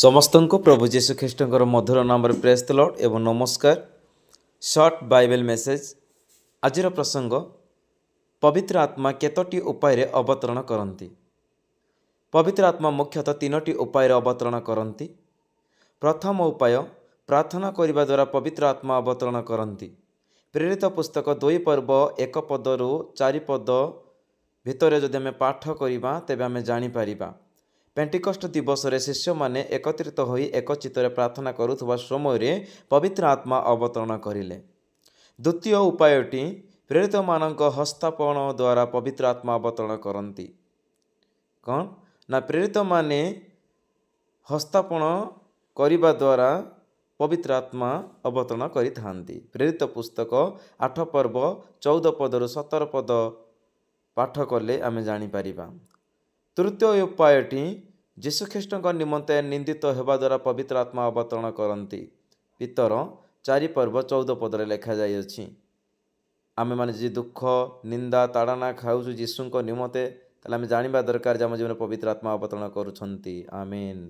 समस्त को प्रभु जीशु ख्रीष्ट मधुर नाम प्रेज द लॉर्ड एवं नमस्कार। शॉर्ट बाइबल मेसेज आज प्रसंग पवित्र आत्मा केतोटी उपाय अवतरण करती। पवित्र आत्मा मुख्यतः तीनोटी उपाय अवतरण करती। प्रथम उपाय प्रार्थना करने द्वारा पवित्र आत्मा अवतरण करती। प्रेरित पुस्तक 2 पर्व 1 पदरू 4 पद भितर जदि आम पाठ करवा तेबे आम जापर पेंटिकस्ट दिवस शिष्य माने एकत्रित होई एक चित्तरे प्रार्थना करुवा समय पवित्र आत्मा अवतरण करिले। द्वितीय उपायटी प्रेरित मानक हस्तापन द्वारा पवित्र आत्मा अवतरण करती। कौन ना प्रेरित माने हस्तापन करने द्वारा पवित्र आत्मा अवतरण करिथांती। प्रेरित पुस्तक 8 पर्व 14 पदरू 17 पद पाठ कले आम जापर। तृतीय उपायटी जीशुख्रीष्ट निमंते निंदित होवा द्वारा पवित्र आत्मा अवतरण करती। पितर 4 पर्व 14 पदरे लिखा जाइए आमे माने जी दुख निंदा ताड़ना खाऊ जीशु निमंते आम जाना दरकार आम जीवन पवित्र आत्मा अवतरण करुछंती। आमीन।